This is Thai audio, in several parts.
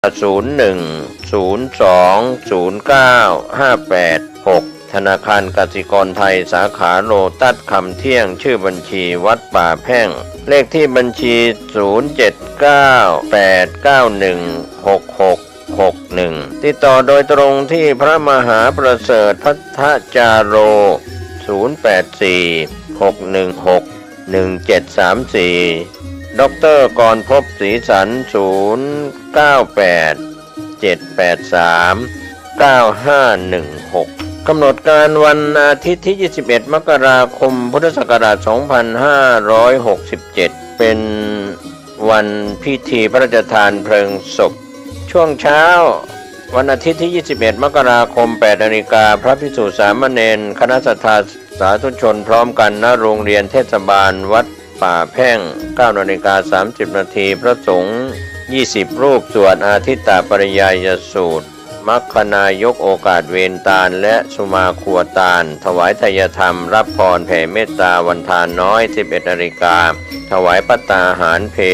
ธนาคารกสิกรไทยสาขาโลตัสคำเที่ยงชื่อบัญชีวัดป่าแพ่งเลขที่บัญชี0798916661ติดต่อโดยตรงที่พระมหาประเสริฐพัทธจาโร0846161734ดร.กรภพศรีสัน0987839516กำหนดการวันอาทิตย์ที่21มกราคมพุทธศักราช2567เป็นวันพิธีพระราชทานเพลิงศพช่วงเช้าวันอาทิตย์ที่21มกราคม 8 นาฬิกาพระภิกษุสามเณรคณะศรัทธาสาธุชนพร้อมกันณโรงเรียนเทศบาลวัดป่าแพ่ง 9:30 น.พระสงฆ์20รูปสวดอาทิตตปริยายสูตรมัคคนายกโอกาสเวนตาลและสุมาครัวตาลถวายทายธรรมรับพรแผ่เมตตาวันทานน้อย 11 นาฬิกาถวายภัตตาหารเพล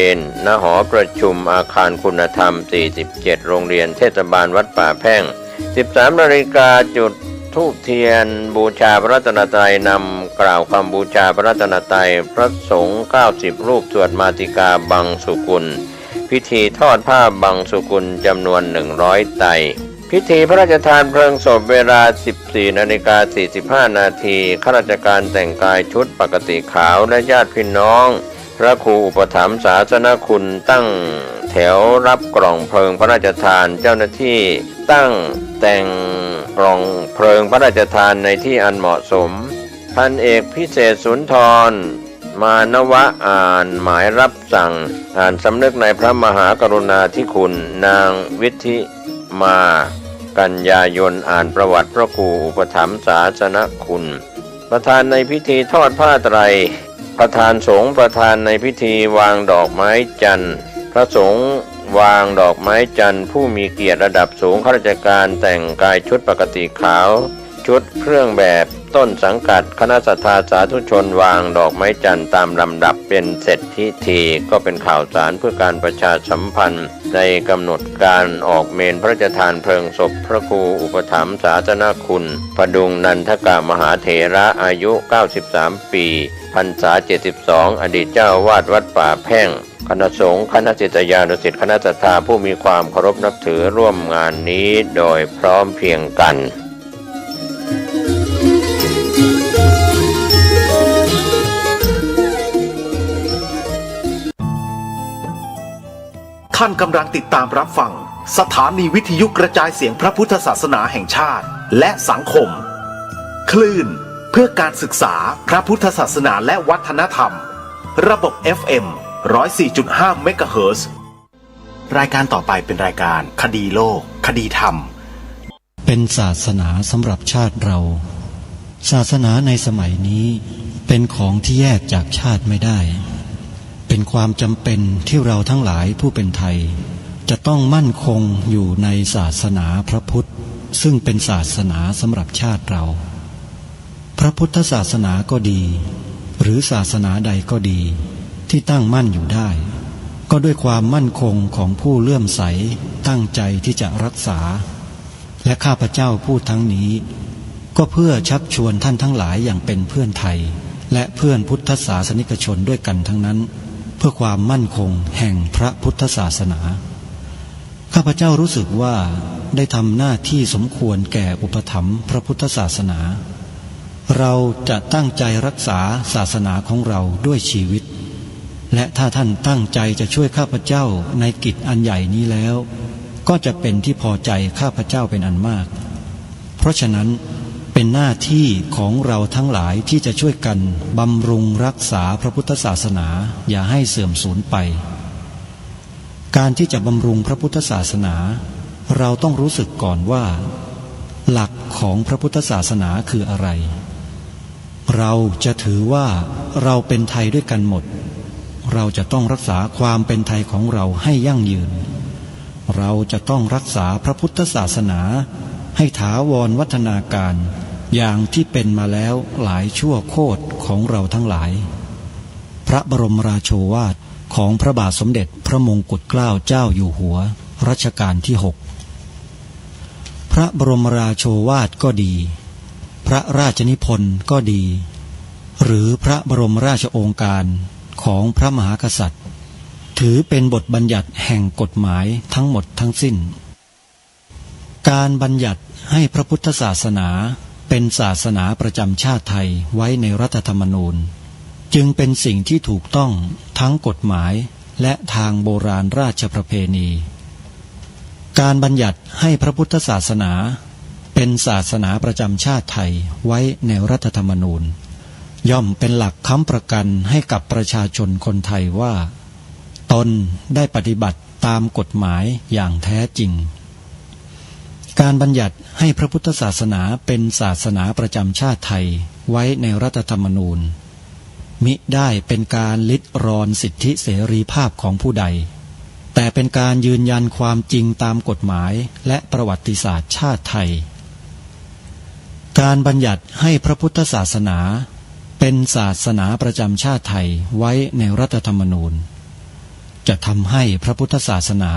ณหอประชุมอาคารคุณธรรม 47 โรงเรียนเทศบาลวัดป่าแพ่ง 13 นาฬิกาจุดธูปเทียนบูชาพระรัตนตรัยนำกล่าวคำบูชาพระรัตนตรัยพระสงฆ์90รูปสวดมาติกาบังสุกุลพิธีทอดผ้าบังสุกุลจำนวน100ไตรพิธีพระราชทานเพลิงศพเวลา 14:45 นาทีข้าราชการแต่งกายชุดปกติขาวและญาติพี่น้องพระครูอุปถัมภ์ศาสนคุณตั้งแถวรับกล่องเพลิงพระราชทานเจ้าหน้าที่ตั้งแต่งกล่องเพลิงพระราชทานในที่อันเหมาะสมพันเอกพิเศษสุนทรมานวะอ่านหมายรับสั่งอ่านสำนึกในพระมหากรุณาธิคุณนางวิธิมากันยายนอ่านประวัติพระครูอุปถัมภ์ศาสนคุณประธานในพิธีทอดผ้าไตรประธานสงฆ์ประธานในพิธีวางดอกไม้จันทร์พระสงฆ์วางดอกไม้จันทร์ผู้มีเกียรติระดับสูงข้าราชการแต่งกายชุดปกติขาวชุดเครื่องแบบต้นสังกัดคณะศรัทธาสาธุชนวางดอกไม้จันทร์ตามลำดับเป็นเสร็จพิธีก็เป็นข่าวสารเพื่อการประชาสัมพันธ์ในกำหนดการออกเมนพระราชทานเพลิงศพพระครูอุปถัมภ์ศาสนคุณพดุงนันทกมหาเถระอายุ93ปีพรรษา72อดีตเจ้าอาวาสวัดป่าแพ่งคณะสงฆ์คณะศิษยานุศิษย์คณะศรัทธาผู้มีความเคารพนับถือร่วมงานนี้โดยพร้อมเพรียงกันท่านกำลังติดตามรับฟังสถานีวิทยุกระจายเสียงพระพุทธศาสนาแห่งชาติและสังคมคลื่นเพื่อการศึกษาพระพุทธศาสนาและวัฒนธรรมระบบ FM 104.5 เมกะเฮิรตซ์รายการต่อไปเป็นรายการคดีโลกคดีธรรมเป็นศาสนาสำหรับชาติเราศาสนาในสมัยนี้เป็นของที่แยกจากชาติไม่ได้เป็นความจำเป็นที่เราทั้งหลายผู้เป็นไทยจะต้องมั่นคงอยู่ในศาสนาพระพุทธซึ่งเป็นศาสนาสำหรับชาติเราพระพุทธศาสนาก็ดีหรือศาสนาใดก็ดีที่ตั้งมั่นอยู่ได้ก็ด้วยความมั่นคงของผู้เลื่อมใสตั้งใจที่จะรักษาและข้าพเจ้าพูดทั้งนี้ก็เพื่อชักชวนท่านทั้งหลายอย่างเป็นเพื่อนไทยและเพื่อนพุทธศาสนิกชนด้วยกันทั้งนั้นเพื่อความมั่นคงแห่งพระพุทธศาสนาข้าพเจ้ารู้สึกว่าได้ทำหน้าที่สมควรแก่อุปถัมภ์พระพุทธศาสนาเราจะตั้งใจรักษาศาสนาของเราด้วยชีวิตและถ้าท่านตั้งใจจะช่วยข้าพเจ้าในกิจอันใหญ่นี้แล้วก็จะเป็นที่พอใจข้าพเจ้าเป็นอันมากเพราะฉะนั้นเป็นหน้าที่ของเราทั้งหลายที่จะช่วยกันบำรุงรักษาพระพุทธศาสนาอย่าให้เสื่อมสูญไปการที่จะบำรุงพระพุทธศาสนาเราต้องรู้สึกก่อนว่าหลักของพระพุทธศาสนาคืออะไรเราจะถือว่าเราเป็นไทยด้วยกันหมดเราจะต้องรักษาความเป็นไทยของเราให้ยั่งยืนเราจะต้องรักษาพระพุทธศาสนาให้ถาวรวัฒนาการอย่างที่เป็นมาแล้วหลายชั่วโคตรของเราทั้งหลายพระบรมราโชวาทของพระบาทสมเด็จพระมงกุฎเกล้าเจ้าอยู่หัว รัชกาลที่ 6 พระบรมราโชวาทก็ดีพระราชนิพนธ์ก็ดีหรือพระบรมราชโองการของพระมหากษัตริย์ถือเป็นบทบัญญัติแห่งกฎหมายทั้งหมดทั้งสิ้นการบัญญัติให้พระพุทธศาสนาเป็นศาสนาประจำชาติไทยไว้ในรัฐธรรมนูญจึงเป็นสิ่งที่ถูกต้องทั้งกฎหมายและทางโบราณราชประเพณีการบัญญัติให้พระพุทธศาสนาเป็นศาสนาประจำชาติไทยไว้ในรัฐธรรมนูญย่อมเป็นหลักค้ำประกันให้กับประชาชนคนไทยว่าตนได้ปฏิบัติตามกฎหมายอย่างแท้จริงการบัญญัติให้พระพุทธศาสนาเป็นศาสนาประจำชาติไทยไว้ในรัฐธรรมนูญมิได้เป็นการลิดรอนสิทธิเสรีภาพของผู้ใดแต่เป็นการยืนยันความจริงตามกฎหมายและประวัติศาสตร์ชาติไทยการบัญญัติให้พระพุทธศาสนาเป็นศาสนาประจำชาติไทยไว้ในรัฐธรรมนูญจะทำให้พระพุทธศาสนา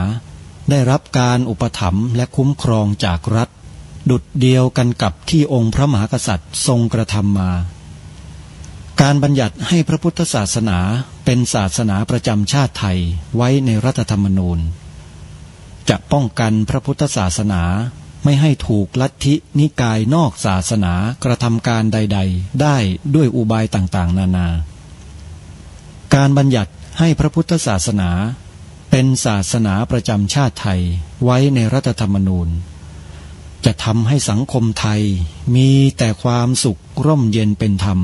ได้รับการอุปถัมภ์และคุ้มครองจากรัฐดุจเดียวกันกับที่องค์พระมหากษัตริย์ทรงกระทำมาการบัญญัติให้พระพุทธศาสนาเป็นศาสนาประจำชาติไทยไว้ในรัฐธรรมนูญจะป้องกันพระพุทธศาสนาไม่ให้ถูกลัทธินิกายนอกศาสนากระทำการใดๆได้ด้วยอุบายต่างๆนานาการบัญญัติให้พระพุทธศาสนาเป็นศาสนาประจำชาติไทยไว้ในรัฐธรรมนูญจะทำให้สังคมไทยมีแต่ความสุขร่มเย็นเป็นธรรม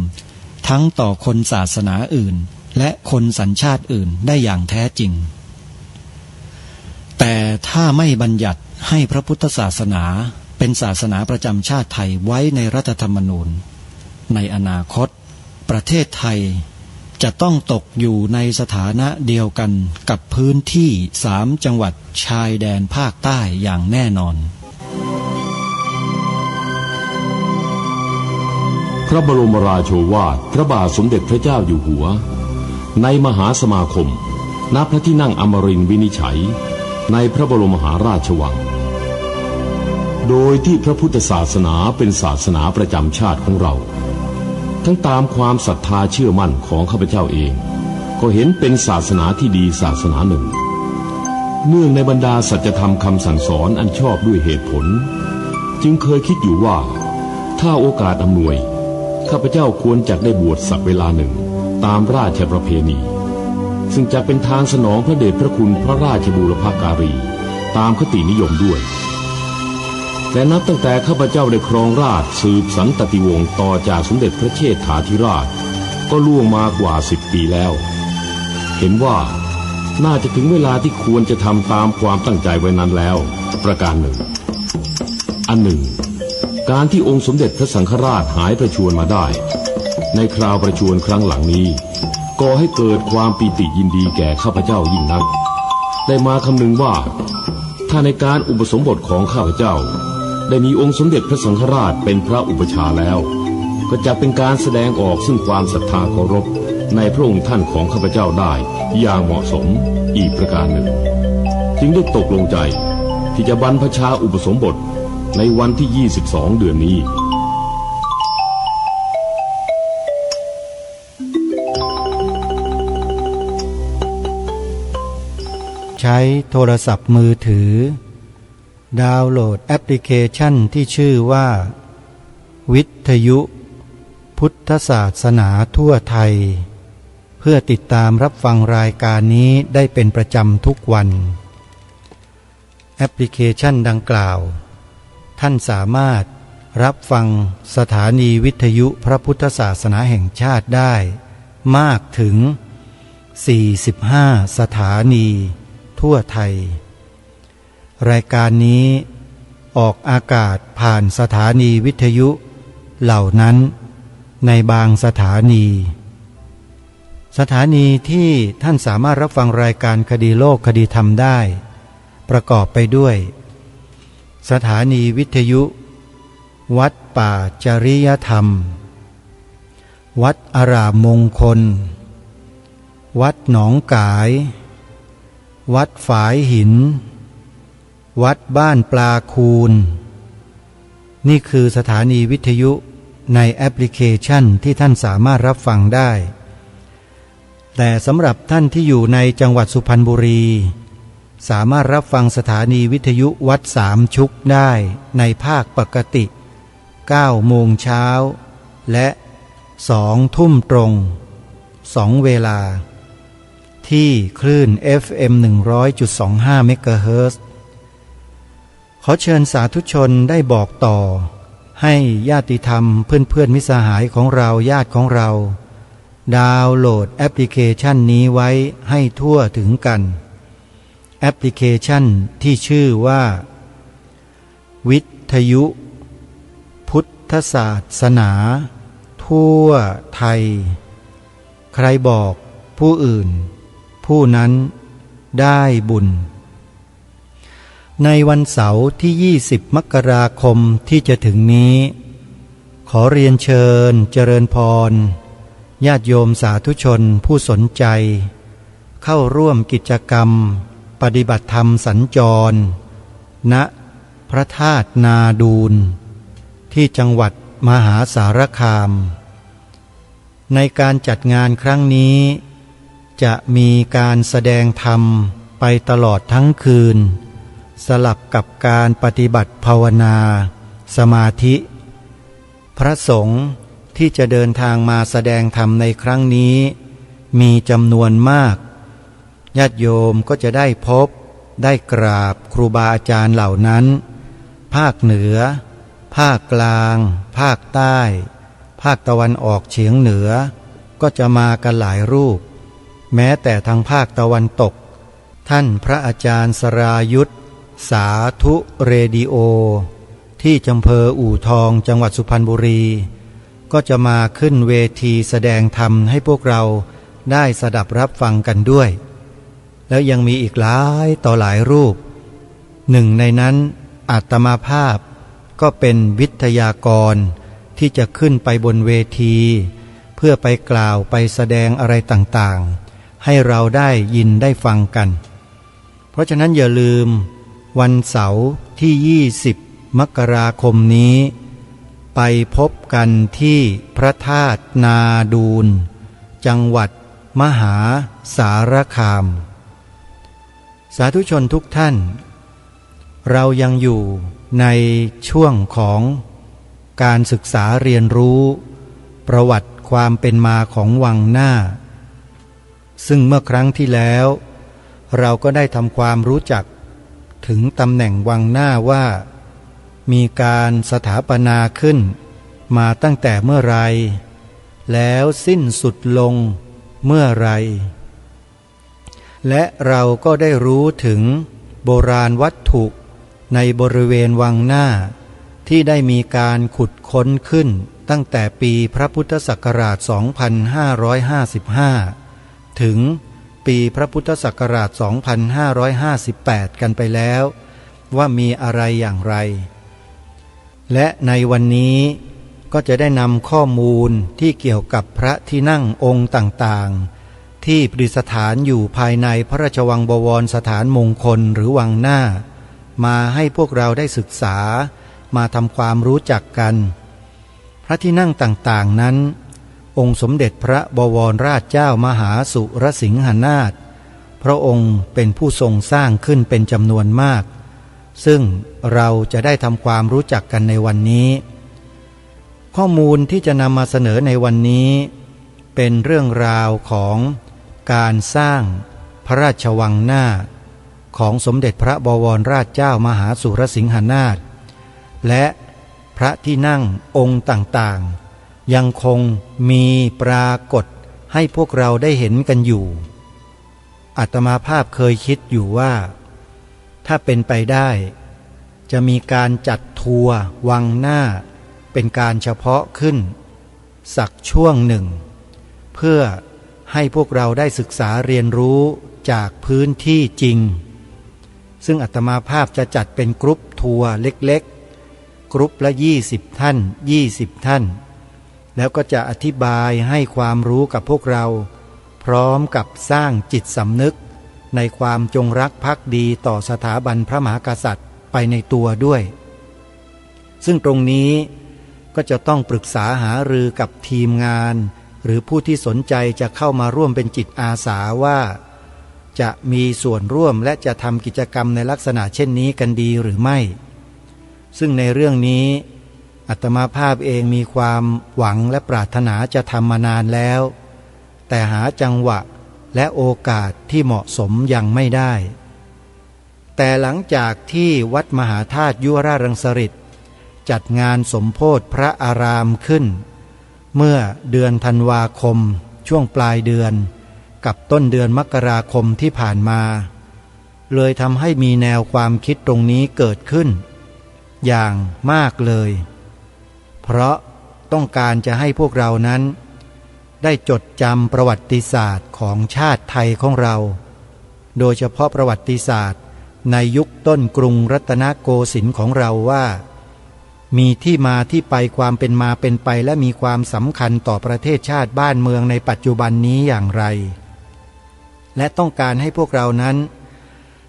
ทั้งต่อคนศาสนาอื่นและคนสัญชาติอื่นได้อย่างแท้จริงแต่ถ้าไม่บัญญัติให้พระพุทธศาสนาเป็นศาสนาประจำชาติไทยไว้ในรัฐธรรมนูญในอนาคตประเทศไทยจะต้องตกอยู่ในสถานะเดียวกันกับพื้นที่3 จังหวัดชายแดนภาคใต้อย่างแน่นอนพระบรมราโชวาทพระบาทสมเด็จพระเจ้าอยู่หัวในมหาสมาคมณพระที่นั่งอมรินทร์วินิจฉัยในพระบรมมหาราชวังโดยที่พระพุทธศาสนาเป็นศาสนาประจำชาติของเราทั้งตามความศรัทธาเชื่อมั่นของข้าพเจ้าเองก็เห็นเป็นศาสนาที่ดีศาสนาหนึ่งเนื่องในบรรดาสัจธรรมคำสั่งสอนอันชอบด้วยเหตุผลจึงเคยคิดอยู่ว่าถ้าโอกาสอำนวยข้าพเจ้าควรจะได้บวชสักเวลาหนึ่งตามราชประเพณีซึ่งจะเป็นทางสนองพระเดชพระคุณพระราชบูรพการีตามคตินิยมด้วยแต่นับตั้งแต่ข้าพเจ้าได้ครองราชย์สืบสันตติวงศ์ต่อจากสมเด็จพระเชษฐาธิราชก็ล่วงมากว่า10 ปีแล้วเห็นว่าน่าจะถึงเวลาที่ควรจะทำตามความตั้งใจไว้นั้นแล้วประการหนึ่งอันหนึ่งการที่องค์สมเด็จพระสังฆราชหายประชวรมาได้ในคราวประชวรครั้งหลังนี้ก่อให้เกิดความปีติยินดีแก่ข้าพเจ้ายิ่งนักได้มาคำนึงว่าถ้าในการอุปสมบทของข้าพเจ้าได้มีองค์สมเด็จพระสังฆราชเป็นพระอุปชฌาย์แล้วก็จะเป็นการแสดงออกซึ่งความศรัทธาเคารพในพระองค์ท่านของข้าพเจ้าได้อย่างเหมาะสมอีกประการหนึ่งจึงได้ตกลงใจที่จะบรรพชาอุปสมบทในวันที่22 เดือนนี้ใช้โทรศัพท์มือถือดาวน์โหลดแอปพลิเคชันที่ชื่อว่าวิทยุพุทธศาสนาทั่วไทยเพื่อติดตามรับฟังรายการนี้ได้เป็นประจำทุกวันแอปพลิเคชันดังกล่าวท่านสามารถรับฟังสถานีวิทยุพระพุทธศาสนาแห่งชาติได้มากถึง45 สถานีทั่วไทยรายการนี้ออกอากาศผ่านสถานีวิทยุเหล่านั้นในบางสถานีที่ท่านสามารถรับฟังรายการคดีโลกคดีธรรมได้ประกอบไปด้วยสถานีวิทยุวัดป่าจริยธรรมวัดอารามมงคลวัดหนองกายวัดฝายหิน วัดบ้านปลาคูนนี่คือสถานีวิทยุในแอปพลิเคชันที่ท่านสามารถรับฟังได้แต่สำหรับท่านที่อยู่ในจังหวัดสุพรรณบุรีสามารถรับฟังสถานีวิทยุวัดสามชุกได้ในภาคปกติ9 โมงเช้าและ2 ทุ่มตรง2 เวลาที่คลื่น FM 100.25 เมกะเฮิรตซ์ขอเชิญสาธุชนได้บอกต่อให้ญาติธรรมเพื่อนมิตรสหายของเราญาติของเราดาวน์โหลดแอปพลิเคชันนี้ไว้ให้ทั่วถึงกันแอปพลิเคชันที่ชื่อว่าวิทยุพุทธศาสนาทั่วไทยใครบอกผู้อื่นผู้นั้นได้บุญในวันเสาร์ที่20 มกราคมที่จะถึงนี้ขอเรียนเชิญเจริญพรญาติโยมสาธุชนผู้สนใจเข้าร่วมกิจกรรมปฏิบัติธรรมสัญจรณพระธาตุนาดูลที่จังหวัดมหาสารคามในการจัดงานครั้งนี้จะมีการแสดงธรรมไปตลอดทั้งคืนสลับกับการปฏิบัติภาวนาสมาธิพระสงฆ์ที่จะเดินทางมาแสดงธรรมในครั้งนี้มีจำนวนมากญาติโยมก็จะได้พบได้กราบครูบาอาจารย์เหล่านั้นภาคเหนือภาคกลางภาคใต้ภาคตะวันออกเฉียงเหนือก็จะมากันหลายรูปแม้แต่ทางภาคตะวันตกท่านพระอาจารย์สรายุทธสาธุเรดิโอที่อำเภออู่ทองจังหวัดสุพรรณบุรีก็จะมาขึ้นเวทีแสดงธรรมให้พวกเราได้สดับรับฟังกันด้วยแล้วยังมีอีกหลายต่อหลายรูปหนึ่งในนั้นอาตมาภาพก็เป็นวิทยากรที่จะขึ้นไปบนเวทีเพื่อไปกล่าวไปแสดงอะไรต่างๆให้เราได้ยินได้ฟังกันเพราะฉะนั้นอย่าลืมวันเสาร์ที่20 มกราคมนี้ไปพบกันที่พระธาตุนาดูลจังหวัดมหาสารคามสาธุชนทุกท่านเรายังอยู่ในช่วงของการศึกษาเรียนรู้ประวัติความเป็นมาของวังหน้าซึ่งเมื่อครั้งที่แล้วเราก็ได้ทำความรู้จักถึงตำแหน่งวังหน้าว่ามีการสถาปนาขึ้นมาตั้งแต่เมื่อไรแล้วสิ้นสุดลงเมื่อไรและเราก็ได้รู้ถึงโบราณวัตถุในบริเวณวังหน้าที่ได้มีการขุดค้นขึ้นตั้งแต่ปีพระพุทธศักราช 2555 ถึงปีพระพุทธศักราช 2558 กันไปแล้วว่ามีอะไรอย่างไรและในวันนี้ก็จะได้นำข้อมูลที่เกี่ยวกับพระที่นั่งองค์ต่างๆที่ประดิษฐานอยู่ภายในพระราชวังบวรสถานมงคลหรือวังหน้ามาให้พวกเราได้ศึกษามาทำความรู้จักกันพระที่นั่งต่างๆนั้นองค์สมเด็จพระบวรราชเจ้ามหาสุรสิงหนาถพระองค์เป็นผู้ทรงสร้างขึ้นเป็นจำนวนมากซึ่งเราจะได้ทำความรู้จักกันในวันนี้ข้อมูลที่จะนำมาเสนอในวันนี้เป็นเรื่องราวของการสร้างพระราชวังหน้าของสมเด็จพระบวรราชเจ้ามหาสุรสิงหนาถและพระที่นั่งองค์ต่างๆยังคงมีปรากฏให้พวกเราได้เห็นกันอยู่อาตมาภาพเคยคิดอยู่ว่าถ้าเป็นไปได้จะมีการจัดทัวร์วังหน้าเป็นการเฉพาะขึ้นสักช่วงหนึ่งเพื่อให้พวกเราได้ศึกษาเรียนรู้จากพื้นที่จริงซึ่งอาตมาภาพจะจัดเป็นกรุ๊ปทัวร์เล็กๆกรุ๊ปละ20 ท่าน20 ท่านแล้วก็จะอธิบายให้ความรู้กับพวกเราพร้อมกับสร้างจิตสำนึกในความจงรักภักดีต่อสถาบันพระมหากษัตริย์ ไปในตัวด้วยซึ่งตรงนี้ก็จะต้องปรึกษาหารือกับทีมงานหรือผู้ที่สนใจจะเข้ามาร่วมเป็นจิตอาสาว่าจะมีส่วนร่วมและจะทำกิจกรรมในลักษณะเช่นนี้กันดีหรือไม่ซึ่งในเรื่องนี้อาตมาภาพเองมีความหวังและปรารถนาจะทำมานานแล้วแต่หาจังหวะและโอกาสที่เหมาะสมยังไม่ได้แต่หลังจากที่วัดมหาธาตุยุวราชรังสฤษฎ์จัดงานสมโภชพระอารามขึ้นเมื่อเดือนธันวาคมช่วงปลายเดือนกับต้นเดือนมกราคมที่ผ่านมาเลยทำให้มีแนวความคิดตรงนี้เกิดขึ้นอย่างมากเลยเพราะต้องการจะให้พวกเรานั้นได้จดจำประวัติศาสตร์ของชาติไทยของเราโดยเฉพาะประวัติศาสตร์ในยุคต้นกรุงรัตนโกสินทร์ของเราว่ามีที่มาที่ไปความเป็นมาเป็นไปและมีความสำคัญต่อประเทศชาติบ้านเมืองในปัจจุบันนี้อย่างไรและต้องการให้พวกเรานั้น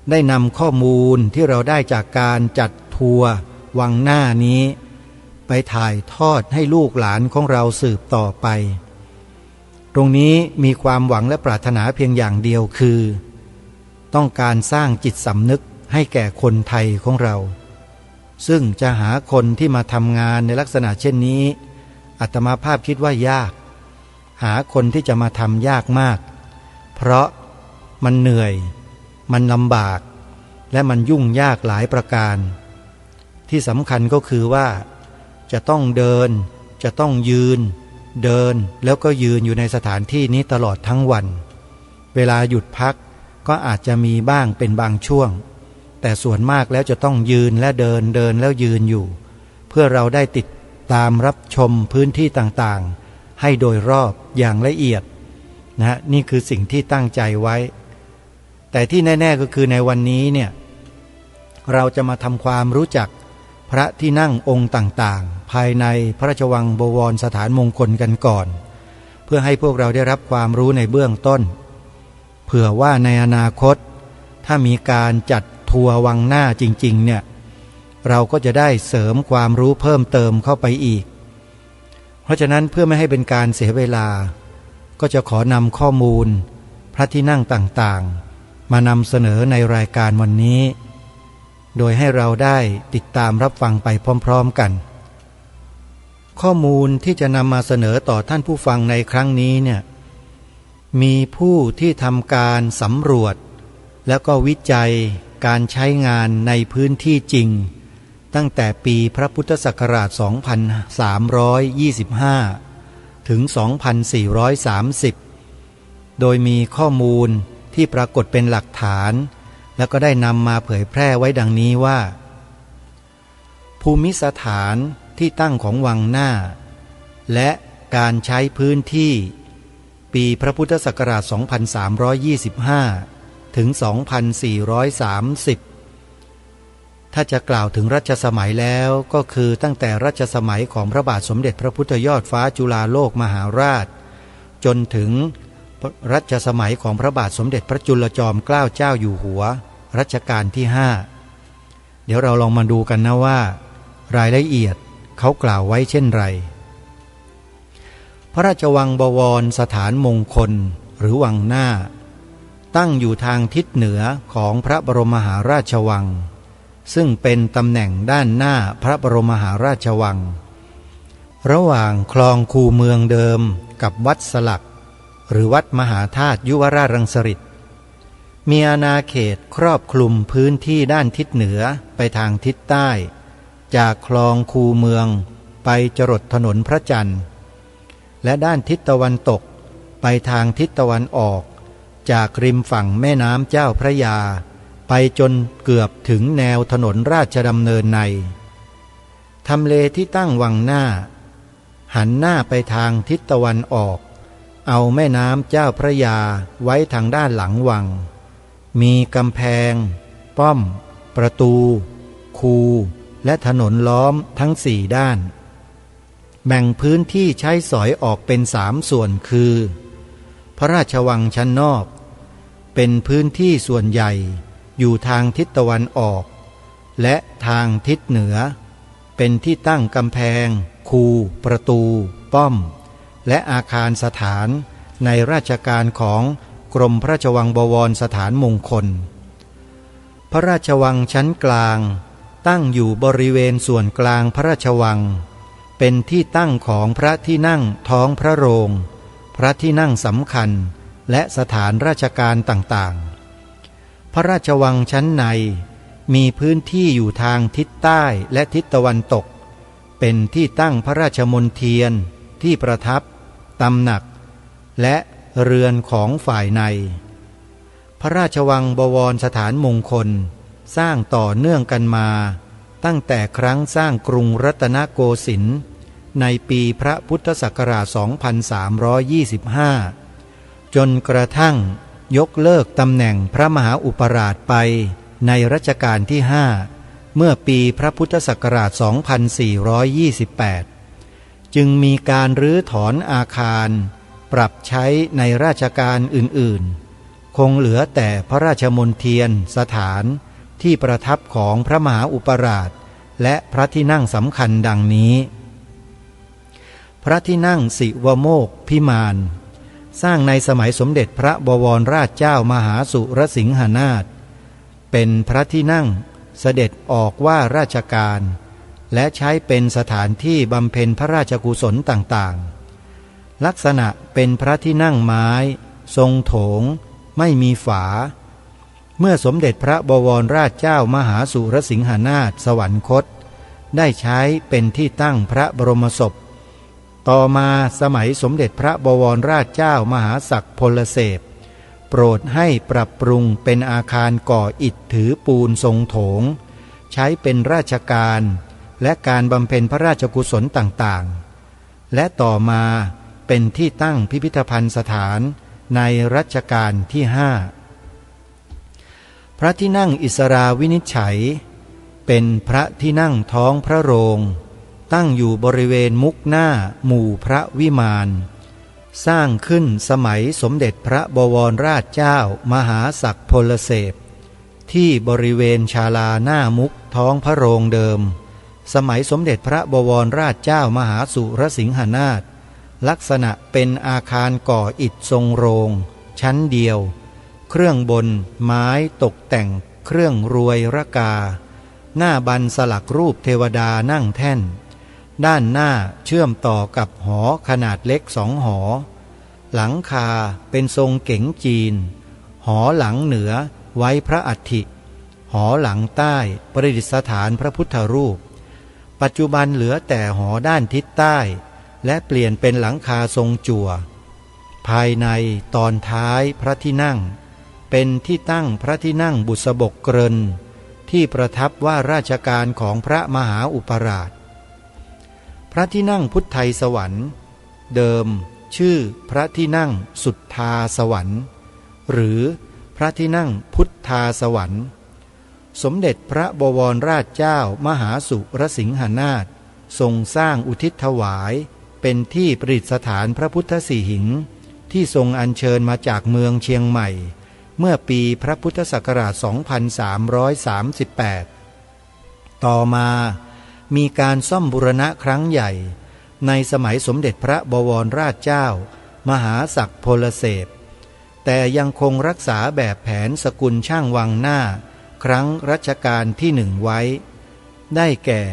ได้นำข้อมูลที่เราได้จากการจัดทัวร์วังหน้านี้ไปถ่ายทอดให้ลูกหลานของเราสืบต่อไปตรงนี้มีความหวังและปรารถนาเพียงอย่างเดียวคือต้องการสร้างจิตสำนึกให้แก่คนไทยของเราซึ่งจะหาคนที่มาทำงานในลักษณะเช่นนี้อาตมาภาพคิดว่ายากหาคนที่จะมาทำยากมากเพราะมันเหนื่อยมันลำบากและมันยุ่งยากหลายประการที่สำคัญก็คือว่าจะต้องเดินจะต้องยืนเดินแล้วก็ยืนอยู่ในสถานที่นี้ตลอดทั้งวันเวลาหยุดพักก็อาจจะมีบ้างเป็นบางช่วงแต่ส่วนมากแล้วจะต้องยืนและเดินแล้วยืนอยู่เพื่อเราได้ติดตามรับชมพื้นที่ต่างๆให้โดยรอบอย่างละเอียดนะนี่คือสิ่งที่ตั้งใจไว้แต่ที่แน่ๆก็คือในวันนี้เนี่ยเราจะมาทำความรู้จักพระที่นั่งองค์ต่างๆภายในพระราชวังบวรสถานมงคลกันก่อนเพื่อให้พวกเราได้รับความรู้ในเบื้องต้นเผื่อว่าในอนาคตถ้ามีการจัดทัวร์วังหน้าจริงๆเนี่ยเราก็จะได้เสริมความรู้เพิ่มเติมเข้าไปอีกเพราะฉะนั้นเพื่อไม่ให้เป็นการเสียเวลาก็จะขอนำข้อมูลพระที่นั่งต่างๆมานำเสนอในรายการวันนี้โดยให้เราได้ติดตามรับฟังไปพร้อมๆกันข้อมูลที่จะนำมาเสนอต่อท่านผู้ฟังในครั้งนี้เนี่ยมีผู้ที่ทำการสำรวจแล้วก็วิจัยการใช้งานในพื้นที่จริงตั้งแต่ปีพระพุทธศักราช 2325 ถึง 2430 โดยมีข้อมูลที่ปรากฏเป็นหลักฐานแล้วก็ได้นำมาเผยแพร่ไว้ดังนี้ว่าภูมิสถานที่ตั้งของวังหน้าและการใช้พื้นที่ปีพระพุทธศักราช 2325 ถึง 2430 ถ้าจะกล่าวถึงรัชสมัยแล้วก็คือตั้งแต่รัชสมัยของพระบาทสมเด็จพระพุทธยอดฟ้าจุฬาโลกมหาราชจนถึงรัชสมัยของพระบาทสมเด็จพระจุลจอมเกล้าเจ้าอยู่หัวรัชกาลที่ 5เดี๋ยวเราลองมาดูกันนะว่ารายละเอียดเขากล่าวไว้เช่นไรพระราชวังบวรสถานมงคลหรือวังหน้าตั้งอยู่ทางทิศเหนือของพระบรมมหาราชวังซึ่งเป็นตำแหน่งด้านหน้าพระบรมมหาราชวังระหว่างคลองคูเมืองเดิมกับวัดสลักหรือวัดมหาธาตุยุวราชรังสฤษฎ์มีอาณาเขตครอบคลุมพื้นที่ด้านทิศเหนือไปทางทิศใต้จากคลองคูเมืองไปจรดถนนพระจันทร์และด้านทิศตะวันตกไปทางทิศตะวันออกจากริมฝั่งแม่น้ำเจ้าพระยาไปจนเกือบถึงแนวถนนราชดำเนินในทำเลที่ตั้งวังหน้าหันหน้าไปทางทิศตะวันออกเอาแม่น้ำเจ้าพระยาไว้ทางด้านหลังวังมีกำแพงป้อมประตูคูและถนนล้อมทั้ง4ด้านแบ่งพื้นที่ใช้สอยออกเป็น3ส่วนคือพระราชวังชั้นนอกเป็นพื้นที่ส่วนใหญ่อยู่ทางทิศตะวันออก และทางทิศเหนือเป็นที่ตั้งกำแพงคูประตูป้อมและอาคารสถานในราชการของกรมพระราชวังบวรสถานมงคลพระราชวังชั้นกลางตั้งอยู่บริเวณส่วนกลางพระราชวังเป็นที่ตั้งของพระที่นั่งท้องพระโรงพระที่นั่งสำคัญและสถานราชการต่างๆพระราชวังชั้นในมีพื้นที่อยู่ทางทิศใต้และทิศตะวันตกเป็นที่ตั้งพระราชมณฑียนที่ประทับตำหนักและเรือนของฝ่ายในพระราชวังบวรสถานมงคลสร้างต่อเนื่องกันมาตั้งแต่ครั้งสร้างกรุงรัตนโกสินทร์ในปีพระพุทธศักราช 2325 จนกระทั่งยกเลิกตำแหน่งพระมหาอุปราชไปในรัชกาลที่ 5 เมื่อปีพระพุทธศักราช 2428 จึงมีการรื้อถอนอาคารปรับใช้ในราชการอื่นๆคงเหลือแต่พระราชมณฑียนสถานที่ประทับของพระมหาอุปราชและพระที่นั่งสำคัญดังนี้พระที่นั่งศิวโมกข์พิมานสร้างในสมัยสมเด็จพระบวรราชเจ้ามหาสุรสิงหนาถเป็นพระที่นั่งเสด็จออกว่าราชการและใช้เป็นสถานที่บำเพ็ญพระราชกุศลต่างๆลักษณะเป็นพระที่นั่งไม้ทรงโถงไม่มีฝาเมื่อสมเด็จพระบวรราชเจ้ามหาสุรสิงหนาถสวรรคตได้ใช้เป็นที่ตั้งพระบรมศพต่อมาสมัยสมเด็จพระบวรราชเจ้ามหาศักดิ์พลเสพโปรดให้ปรับปรุงเป็นอาคารก่ออิฐถือปูนทรงโถงใช้เป็นราชการและการบำเพ็ญพระราชกุศลต่างๆและต่อมาเป็นที่ตั้งพิพิธภัณฑ์สถานในรัชกาลที่ 5พระที่นั่งอิสราวินิจฉัยเป็นพระที่นั่งท้องพระโรงตั้งอยู่บริเวณมุกหน้าหมู่พระวิมานสร้างขึ้นสมัยสมเด็จพระบวรราชเจ้ามหาศักดิ์พลเสพที่บริเวณศาลาหน้ามุกท้องพระโรงเดิมสมัยสมเด็จพระบวรราชเจ้ามหาสุรสิงหนาถลักษณะเป็นอาคารก่ออิฐทรงโรงชั้นเดียวเครื่องบนไม้ตกแต่งเครื่องรวยระกาหน้าบันสลักรูปเทวดานั่งแท่นด้านหน้าเชื่อมต่อกับหอขนาดเล็ก2 หอหลังคาเป็นทรงเก๋งจีนหอหลังเหนือไว้พระอัฐิหอหลังใต้ประดิษฐานพระพุทธรูปปัจจุบันเหลือแต่หอด้านทิศใต้และเปลี่ยนเป็นหลังคาทรงจั่วภายในตอนท้ายพระที่นั่งเป็นที่ตั้งพระที่นั่งบุษบกเกรินที่ประทับว่าราชการของพระมหาอุปราชพระที่นั่งพุทธไทยสวรรค์เดิมชื่อพระที่นั่งสุทธาสวรรค์หรือพระที่นั่งพุทธาสวรรค์สมเด็จพระบวรราชเจ้ามหาสุรสิงหนาถทรงสร้างอุทิศถวายเป็นที่ประดิษฐานพระพุทธสีหิงที่ทรงอัญเชิญมาจากเมืองเชียงใหม่เมื่อปีพระพุทธศักราช 2338 ต่อมามีการซ่อมบูรณะครั้งใหญ่ในสมัยสมเด็จพระบวรราชเจ้ามหาศักดิ์พลเสพแต่ยังคงรักษาแบบแผนสกุลช่างวังหน้าครั้งรัชกาลที่ 1ไว้ได้แก่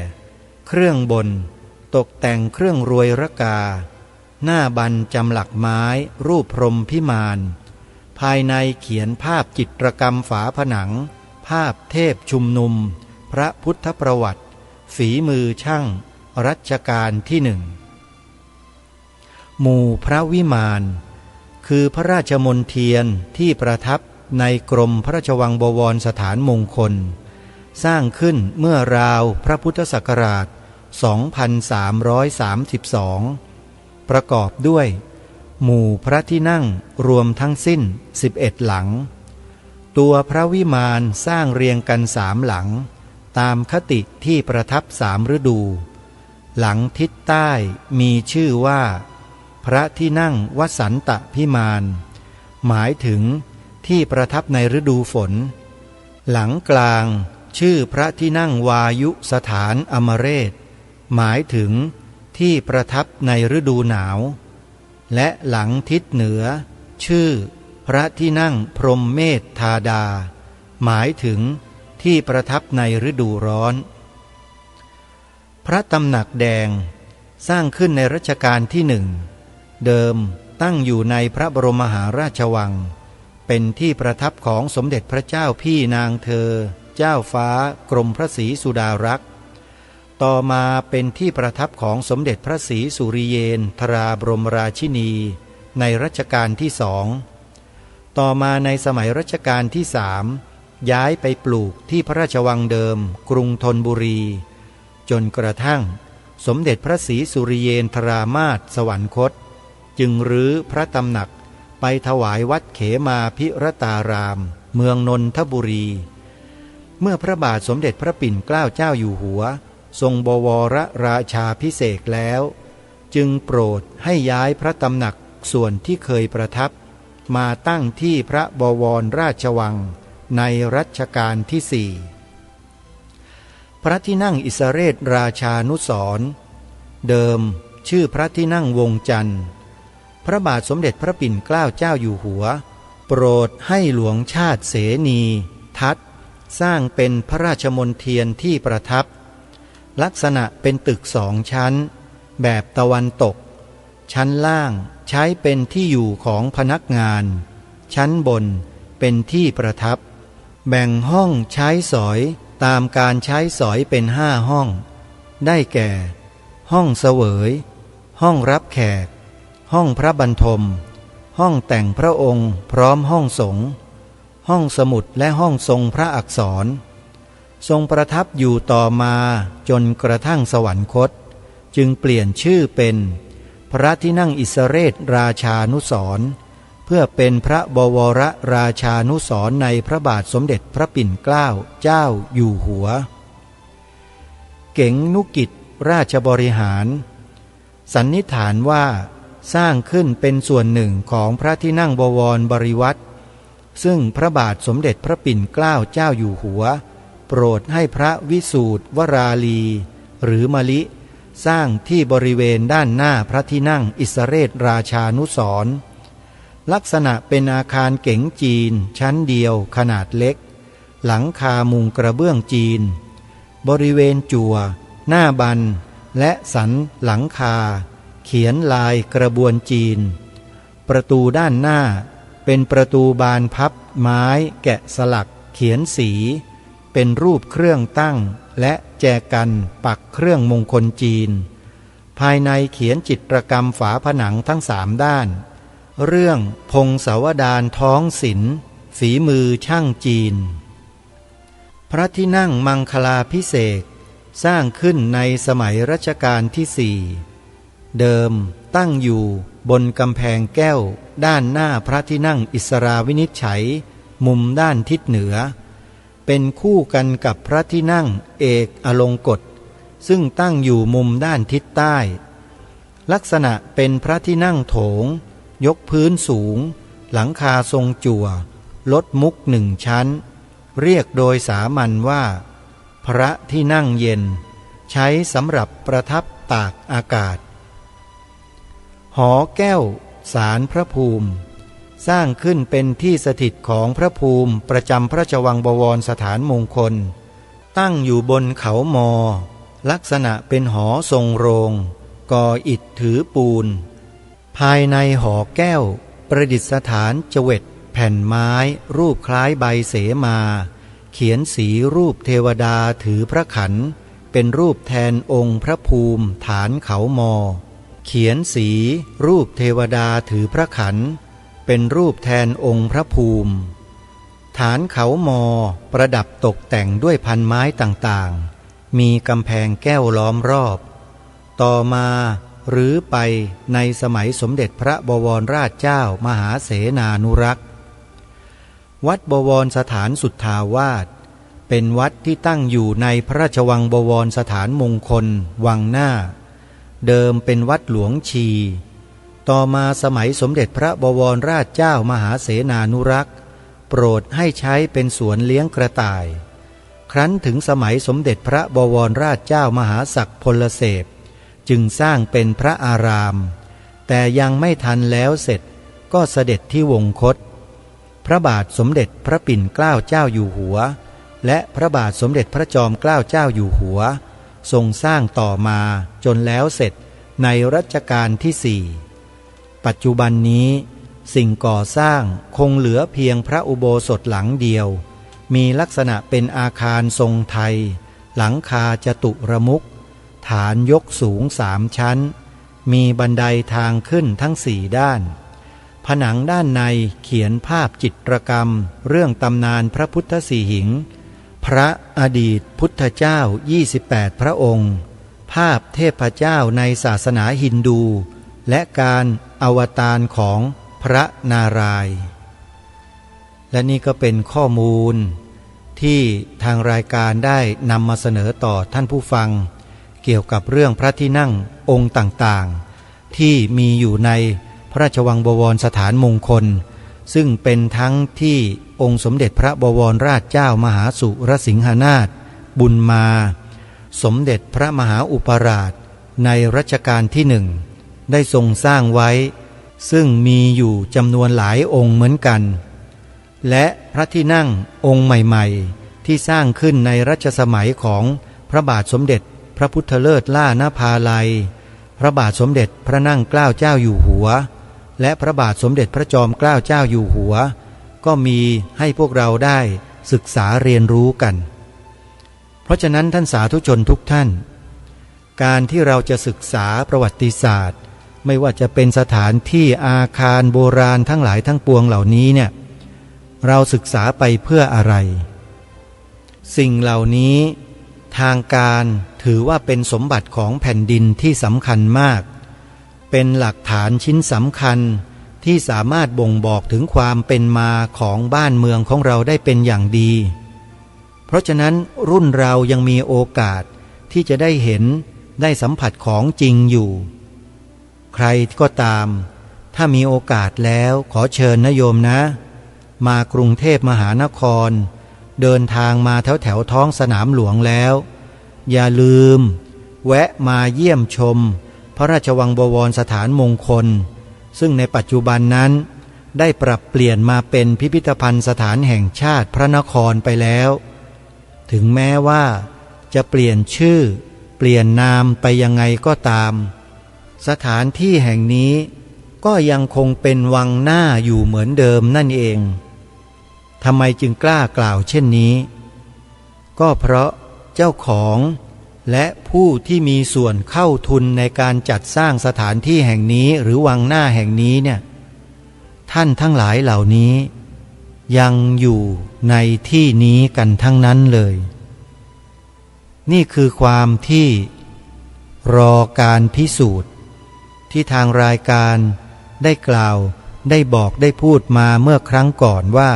เครื่องบนตกแต่งเครื่องรวยระกาหน้าบันจำหลักไม้รูปพรหมพิมานภายในเขียนภาพจิตรกรรมฝาผนังภาพเทพชุมนุมพระพุทธประวัติฝีมือช่างรัชกาลที่ 1หมู่พระวิมานคือพระราชมณฑียนที่ประทับในกรมพระราชวังบวรสถานมงคลสร้างขึ้นเมื่อราวพระพุทธศักราช 2332 ประกอบด้วยหมู่พระที่นั่งรวมทั้งสิ้น11 หลังตัวพระวิมานสร้างเรียงกัน3 หลังตามคติที่ประทับ3 ฤดูหลังทิศใต้มีชื่อว่าพระที่นั่งวสันตพิมานหมายถึงที่ประทับในฤดูฝนหลังกลาง ชื่อพระที่นั่งวายุสถานอมเรศหมายถึงที่ประทับในฤดูหนาวและหลังทิศเหนือชื่อพระที่นั่งพรหมเมธธาดาหมายถึงที่ประทับในฤดูร้อนพระตำหนักแดงสร้างขึ้นในรัชกาลที่หนึ่งเดิมตั้งอยู่ในพระบรมมหาราชวังเป็นที่ประทับของสมเด็จพระเจ้าพี่นางเธอเจ้าฟ้ากรมพระศรีสุดารักษ์ต่อมาเป็นที่ประทับของสมเด็จพระศรีสุริเยนทราบรมราชินีในรัชกาลที่สองต่อมาในสมัยรัชกาลที่สามย้ายไปปลูกที่พระราชวังเดิมกรุงธนบุรีจนกระทั่งสมเด็จพระศรีสุริเยนทรามาศสวรรคตจึงรื้อพระตำหนักไปถวายวัดเขมาพิรตารามเมืองนนทบุรีเมื่อพระบาทสมเด็จพระปิ่นเกล้าเจ้าอยู่หัวทรงบวรราชาภิเษกแล้วจึงโปรดให้ย้ายพระตำหนักส่วนที่เคยประทับมาตั้งที่พระบวรราชวังในรัชกาลที่สี่พระที่นั่งอิสเรศราชานุสรณ์เดิมชื่อพระที่นั่งวงจันทร์พระบาทสมเด็จพระปิ่นเกล้าเจ้าอยู่หัวโปรดให้หลวงชาติเสนีทัตสร้างเป็นพระราชมณฑียนที่ประทับลักษณะเป็นตึกสองชั้นแบบตะวันตกชั้นล่างใช้เป็นที่อยู่ของพนักงานชั้นบนเป็นที่ประทับแบ่งห้องใช้สอยตามการใช้สอยเป็น5 ห้องได้แก่ห้องเสวยห้องรับแขกห้องพระบรรทมห้องแต่งพระองค์พร้อมห้องสงฆ์ห้องสมุดและห้องทรงพระอักษรทรงประทับอยู่ต่อมาจนกระทั่งสวรรคตจึงเปลี่ยนชื่อเป็นพระที่นั่งอิสเรศราชานุสรณ์เพื่อเป็นพระบวรราชานุสรณ์ในพระบาทสมเด็จพระปิ่นเกล้าเจ้าอยู่หัวเก๋งนุกิจราชบริหารสันนิษฐานว่าสร้างขึ้นเป็นส่วนหนึ่งของพระที่นั่งบวรบริวัตรซึ่งพระบาทสมเด็จพระปิ่นเกล้าเจ้าอยู่หัวโปรดให้พระวิสูตรวราลีหรือมะลิสร้างที่บริเวณด้านหน้าพระที่นั่งอิสเรศราชานุสรณ์ลักษณะเป็นอาคารเก๋งจีนชั้นเดียวขนาดเล็กหลังคามุงกระเบื้องจีนบริเวณจั่วหน้าบันและสันหลังคาเขียนลายกระบวนจีนประตูด้านหน้าเป็นประตูบานพับไม้แกะสลักเขียนสีเป็นรูปเครื่องตั้งและแจกันปักเครื่องมงคลจีนภายในเขียนจิตรกรรมฝาผนังทั้ง3 ด้านเรื่องพงศาวดารท้องศิลป์ฝีมือช่างจีนพระที่นั่งมังคลาภิเษกสร้างขึ้นในสมัยรัชกาลที่4เดิมตั้งอยู่บนกำแพงแก้วด้านหน้าพระที่นั่งอิสราวินิจฉัยมุมด้านทิศเหนือเป็นคู่กันกับพระที่นั่งเอกอลงกฎซึ่งตั้งอยู่มุมด้านทิศใต้ลักษณะเป็นพระที่นั่งโถงยกพื้นสูงหลังคาทรงจั่วลดมุก1 ชั้นเรียกโดยสามัญว่าพระที่นั่งเย็นใช้สำหรับประทับตากอากาศหอแก้วศาลพระภูมิสร้างขึ้นเป็นที่สถิตของพระภูมิประจำพระราชวังบวรสถานมงคลตั้งอยู่บนเขามอลักษณะเป็นหอทรงโรงก่ออิฐถือปูนภายในหอแก้วประดิษฐานจเวตแผ่นไม้รูปคล้ายใบเสมาเขียนสีรูปเทวดาถือพระขันเป็นรูปแทนองค์พระภูมิฐานเขามอเขียนสีรูปเทวดาถือพระขันเป็นรูปแทนองค์พระภูมิฐานเขามอประดับตกแต่งด้วยพันไม้ต่างๆมีกำแพงแก้วล้อมรอบต่อมาหรือไปในสมัยสมเด็จพระบวรราชเจ้ามหาเสนานุรักษ์วัดบวรสถานสุทธาวาสเป็นวัดที่ตั้งอยู่ในพระราชวังบวรสถานมงคลวังหน้าเดิมเป็นวัดหลวงชีต่อมาสมัยสมเด็จพระบวรราชเจ้ามหาเสนานุรักษ์โปรดให้ใช้เป็นสวนเลี้ยงกระต่าย ครั้นถึงสมัยสมเด็จพระบวรราชเจ้ามหาศักดิ์พลเสพจึงสร้างเป็นพระอารามแต่ยังไม่ทันแล้วเสร็จก็เสด็จที่วงคตพระบาทสมเด็จพระปิ่นเกล้าเจ้าอยู่หัวและพระบาทสมเด็จพระจอมเกล้าเจ้าอยู่หัวทรงสร้างต่อมาจนแล้วเสร็จในรัชกาลที่ 4ปัจจุบันนี้สิ่งก่อสร้างคงเหลือเพียงพระอุโบสถหลังเดียวมีลักษณะเป็นอาคารทรงไทยหลังคาจตุรมุขฐานยกสูง3 ชั้นมีบันไดทางขึ้นทั้ง4 ด้านผนังด้านในเขียนภาพจิตรกรรมเรื่องตำนานพระพุทธสีหิงพระอดีตพุทธเจ้า28พระองค์ภาพเทพเจ้าในศาสนาฮินดูและการอวตารของพระนารายณ์และนี่ก็เป็นข้อมูลที่ทางรายการได้นำมาเสนอต่อท่านผู้ฟังเกี่ยวกับเรื่องพระที่นั่งองค์ต่างๆที่มีอยู่ในพระราชวังบวรสถานมงคลซึ่งเป็นทั้งที่องค์สมเด็จพระบวรราชเจ้ามหาสุรสิงหนาถบุญมาสมเด็จพระมหาอุปราชในรัชกาลที่ 1ได้ทรงสร้างไว้ซึ่งมีอยู่จำนวนหลายองค์เหมือนกันและพระที่นั่งองค์ใหม่ๆที่สร้างขึ้นในรัชสมัยของพระบาทสมเด็จพระพุทธเลิศล่านภาลัยพระบาทสมเด็จพระนั่งเกล้าเจ้าอยู่หัวและพระบาทสมเด็จพระจอมเกล้าเจ้าอยู่หัวก็มีให้พวกเราได้ศึกษาเรียนรู้กันเพราะฉะนั้นท่านสาธุชนทุกท่านการที่เราจะศึกษาประวัติศาสตร์ไม่ว่าจะเป็นสถานที่อาคารโบราณทั้งหลายทั้งปวงเหล่านี้เนี่ยเราศึกษาไปเพื่ออะไรสิ่งเหล่านี้ทางการถือว่าเป็นสมบัติของแผ่นดินที่สำคัญมากเป็นหลักฐานชิ้นสำคัญที่สามารถบ่งบอกถึงความเป็นมาของบ้านเมืองของเราได้เป็นอย่างดีเพราะฉะนั้นรุ่นเรายังมีโอกาสที่จะได้เห็นได้สัมผัสของจริงอยู่ใครก็ตามถ้ามีโอกาสแล้วขอเชิญนะโยมนะมากรุงเทพมหานครเดินทางมาแถวท้องสนามหลวงแล้วอย่าลืมแวะมาเยี่ยมชมพระราชวังบวรสถานมงคลซึ่งในปัจจุบันนั้นได้ปรับเปลี่ยนมาเป็นพิพิธภัณฑ์สถานแห่งชาติพระนครไปแล้วถึงแม้ว่าจะเปลี่ยนชื่อเปลี่ยนนามไปยังไงก็ตามสถานที่แห่งนี้ก็ยังคงเป็นวังหน้าอยู่เหมือนเดิมนั่นเองทำไมจึงกล้ากล่าวเช่นนี้ก็เพราะเจ้าของและผู้ที่มีส่วนเข้าทุนในการจัดสร้างสถานที่แห่งนี้หรือวังหน้าแห่งนี้เนี่ยท่านทั้งหลายเหล่านี้ยังอยู่ในที่นี้กันทั้งนั้นเลยนี่คือความที่รอการพิสูจน์ที่ทางรายการได้กล่าวได้บอกได้พูดมาเมื่อครั้งก่อนว่า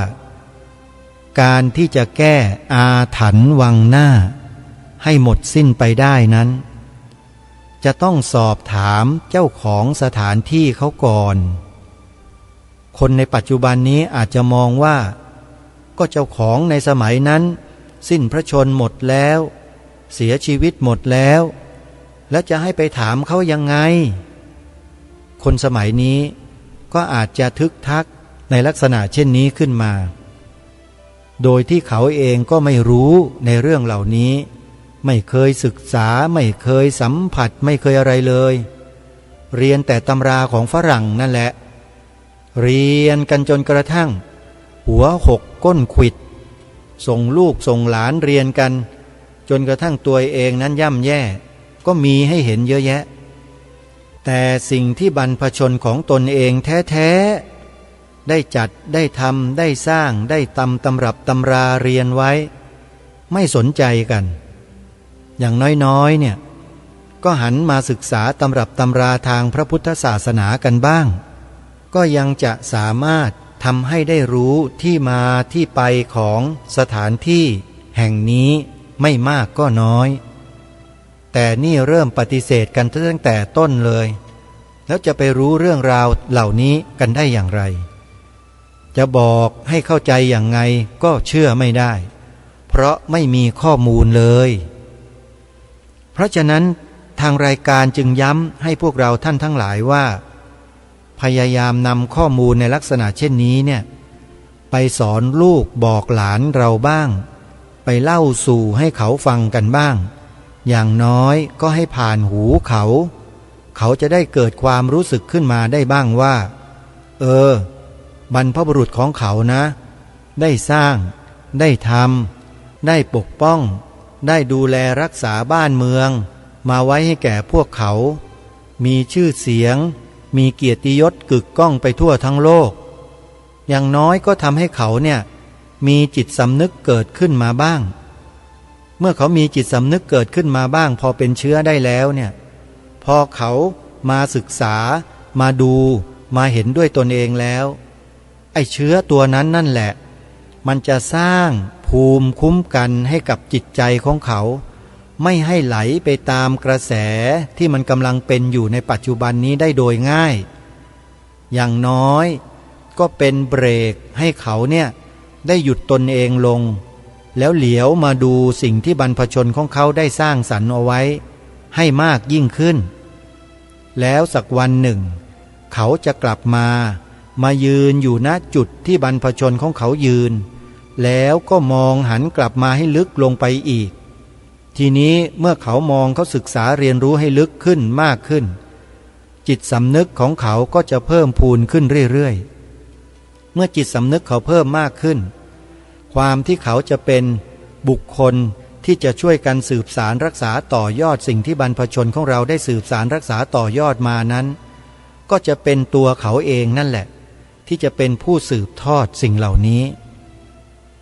การที่จะแก้อาถรรพ์วังหน้าให้หมดสิ้นไปได้นั้นจะต้องสอบถามเจ้าของสถานที่เขาก่อนคนในปัจจุบันนี้อาจจะมองว่าก็เจ้าของในสมัยนั้นสิ้นพระชนม์หมดแล้วเสียชีวิตหมดแล้วแล้วจะให้ไปถามเขายังไงคนสมัยนี้ก็อาจจะทึกทักในลักษณะเช่นนี้ขึ้นมาโดยที่เขาเองก็ไม่รู้ในเรื่องเหล่านี้ไม่เคยศึกษาไม่เคยสัมผัสไม่เคยอะไรเลยเรียนแต่ตำราของฝรั่งนั่นแหละเรียนกันจนกระทั่งหัวหกก้นขวิดส่งลูกส่งหลานเรียนกันจนกระทั่งตัวเองนั้นย่ำแย่ก็มีให้เห็นเยอะแยะแต่สิ่งที่บรรพชนของตนเองแท้ๆได้จัดได้ทำได้สร้างได้ตำรับตำราเรียนไว้ไม่สนใจกันอย่างน้อยๆเนี่ยก็หันมาศึกษาตำรับตำราทางพระพุทธศาสนากันบ้างก็ยังจะสามารถทำให้ได้รู้ที่มาที่ไปของสถานที่แห่งนี้ไม่มากก็น้อยแต่นี่เริ่มปฏิเสธกันตั้งแต่ต้นเลยแล้วจะไปรู้เรื่องราวเหล่านี้กันได้อย่างไรจะบอกให้เข้าใจอย่างไงก็เชื่อไม่ได้ เพราะไม่มีข้อมูลเลย เพราะฉะนั้นทางรายการจึงย้ำให้พวกเราท่านทั้งหลายว่าพยายามนำข้อมูลในลักษณะเช่นนี้เนี่ยไปสอนลูกบอกหลานเราบ้างไปเล่าสู่ให้เขาฟังกันบ้างอย่างน้อยก็ให้ผ่านหูเขาจะได้เกิดความรู้สึกขึ้นมาได้บ้างว่าบรรพบุรุษของเขานะได้สร้างได้ทำได้ปกป้องได้ดูแลรักษาบ้านเมืองมาไว้ให้แก่พวกเขามีชื่อเสียงมีเกียรติยศกึกก้องไปทั่วทั้งโลกอย่างน้อยก็ทำให้เขาเนี่ยมีจิตสำนึกเกิดขึ้นมาบ้างเมื่อเขามีจิตสำนึกเกิดขึ้นมาบ้างพอเป็นเชื้อได้แล้วเนี่ยพอเขามาศึกษามาดูมาเห็นด้วยตนเองแล้วไอ้เชื้อตัวนั้นนั่นแหละมันจะสร้างภูมิคุ้มกันให้กับจิตใจของเขาไม่ให้ไหลไปตามกระแสที่มันกำลังเป็นอยู่ในปัจจุบันนี้ได้โดยง่ายอย่างน้อยก็เป็นเบรกให้เขาเนี่ยได้หยุดตนเองลงแล้วเหลียวมาดูสิ่งที่บรรพชนของเขาได้สร้างสรรค์เอาไว้ให้มากยิ่งขึ้นแล้วสักวันหนึ่งเขาจะกลับมายืนอยู่ณจุดที่บรรพชนของเขายืนแล้วก็มองหันกลับมาให้ลึกลงไปอีกทีนี้เมื่อเขามองเขาศึกษาเรียนรู้ให้ลึกขึ้นมากขึ้นจิตสำนึกของเขาก็จะเพิ่มพูนขึ้นเรื่อยๆเมื่อจิตสำนึกเขาเพิ่มมากขึ้นความที่เขาจะเป็นบุคคลที่จะช่วยกันสืบสารรักษาต่อยอดสิ่งที่บรรพชนของเราได้สืบสารรักษาต่อยอดมานั้นก็จะเป็นตัวเขาเองนั่นแหละที่จะเป็นผู้สืบทอดสิ่งเหล่านี้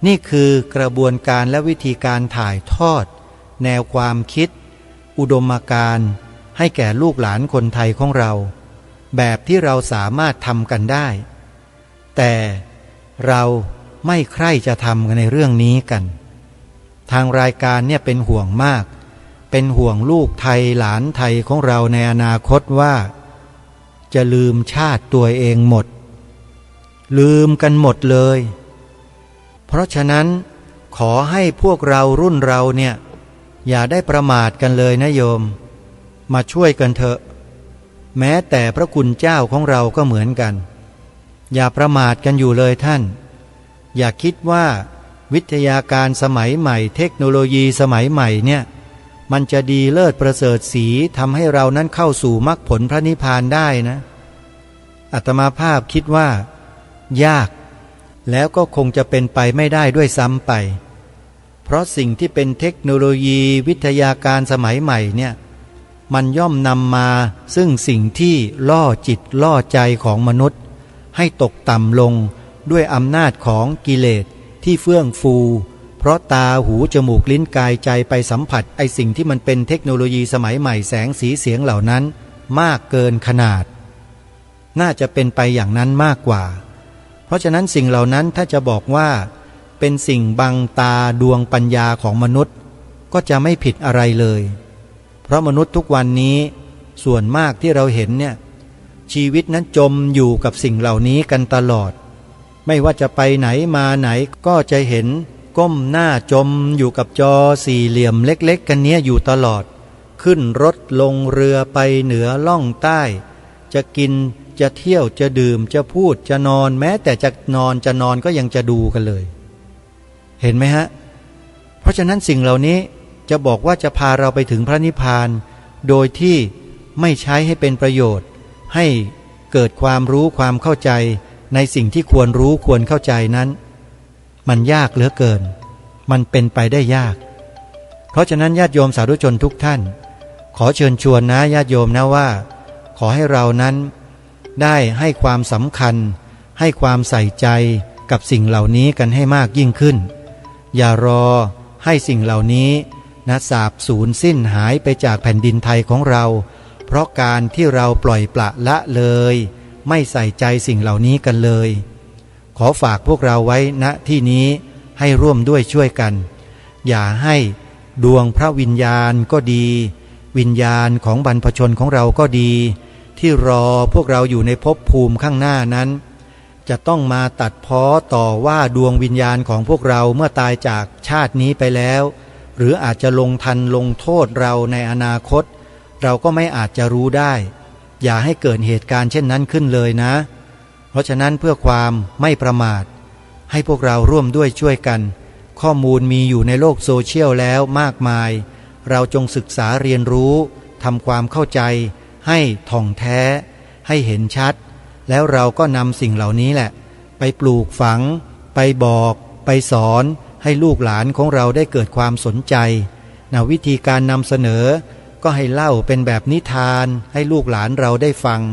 นี่คือกระบวนการและวิธีการถ่ายทอดแนวความคิดอุดมการณ์ให้แก่ลูกหลานคนไทยของเราแบบที่เราสามารถทำกันได้แต่เราไม่ใคร่จะทำในเรื่องนี้กันทางรายการเนี่ยเป็นห่วงมากเป็นห่วงลูกไทยหลานไทยของเราในอนาคตว่าจะลืมชาติตัวเองหมดลืมกันหมดเลยเพราะฉะนั้นขอให้พวกเรารุ่นเราเนี่ยอย่าได้ประมาทกันเลยนะโยมมาช่วยกันเถอะแม้แต่พระคุณเจ้าของเราก็เหมือนกันอย่าประมาทกันอยู่เลยท่านอย่าคิดว่าวิทยาการสมัยใหม่เทคโนโลยีสมัยใหม่เนี่ยมันจะดีเลิศประเสริฐสีทำให้เรานั้นเข้าสู่มรรคผลพระนิพพานได้นะอาตมาภาพคิดว่ายากแล้วก็คงจะเป็นไปไม่ได้ด้วยซ้ำไปเพราะสิ่งที่เป็นเทคโนโลยีวิทยาการสมัยใหม่เนี่ยมันย่อมนำมาซึ่งสิ่งที่ล่อจิตล่อใจของมนุษย์ให้ตกต่ำลงด้วยอำนาจของกิเลสที่เฟื่องฟูเพราะตาหูจมูกลิ้นกายใจไปสัมผัสไอสิ่งที่มันเป็นเทคโนโลยีสมัยใหม่แสงสีเสียงเหล่านั้นมากเกินขนาดน่าจะเป็นไปอย่างนั้นมากกว่าเพราะฉะนั้นสิ่งเหล่านั้นถ้าจะบอกว่าเป็นสิ่งบังตาดวงปัญญาของมนุษย์ก็จะไม่ผิดอะไรเลยเพราะมนุษย์ทุกวันนี้ส่วนมากที่เราเห็นเนี่ยชีวิตนั้นจมอยู่กับสิ่งเหล่านี้กันตลอดไม่ว่าจะไปไหนมาไหนก็จะเห็นก้มหน้าจมอยู่กับจอสี่เหลี่ยมเล็กๆกันเนี้ยอยู่ตลอดขึ้นรถลงเรือไปเหนือล่องใต้จะกินจะเที่ยวจะดื่มจะพูดจะนอนแม้แต่จะนอนก็ยังจะดูกันเลยเห็นไหมฮะเพราะฉะนั้นสิ่งเหล่านี้จะบอกว่าจะพาเราไปถึงพระนิพพานโดยที่ไม่ใช้ให้เป็นประโยชน์ให้เกิดความรู้ความเข้าใจในสิ่งที่ควรรู้ควรเข้าใจนั้นมันยากเหลือเกินมันเป็นไปได้ยากเพราะฉะนั้นญาติโยมสาธุชนทุกท่านขอเชิญชวนนะญาติโยมนะว่าขอให้เรานั้นได้ให้ความสำคัญให้ความใส่ใจกับสิ่งเหล่านี้กันให้มากยิ่งขึ้นอย่ารอให้สิ่งเหล่านี้สาบสูญสิ้นหายไปจากแผ่นดินไทยของเราเพราะการที่เราปล่อยปละละเลยไม่ใส่ใจสิ่งเหล่านี้กันเลยขอฝากพวกเราไว้ณที่นี้ให้ร่วมด้วยช่วยกันอย่าให้ดวงพระวิญญาณก็ดีวิญญาณของบรรพชนของเราก็ดีที่รอพวกเราอยู่ในภพภูมิข้างหน้านั้น จะต้องมาตัดพ้อต่อว่าดวงวิญญาณของพวกเราเมื่อตายจากชาตินี้ไปแล้วหรืออาจจะลงทันลงโทษเราในอนาคตเราก็ไม่อาจจะรู้ได้อย่าให้เกิดเหตุการณ์เช่นนั้นขึ้นเลยนะเพราะฉะนั้นเพื่อความไม่ประมาทให้พวกเราร่วมด้วยช่วยกันข้อมูลมีอยู่ในโลกโซเชียลแล้วมากมายเราจงศึกษาเรียนรู้ทำความเข้าใจให้ท่องแท้ให้เห็นชัดแล้วเราก็นำสิ่งเหล่านี้แหละไปปลูกฝังไปบอกไปสอนให้ลูกหลานของเราได้เกิดความสนใจวิธีการนำเสนอก็ให้เล่าเป็นแบบนิทานให้ลูกหลานเราได้ฟัง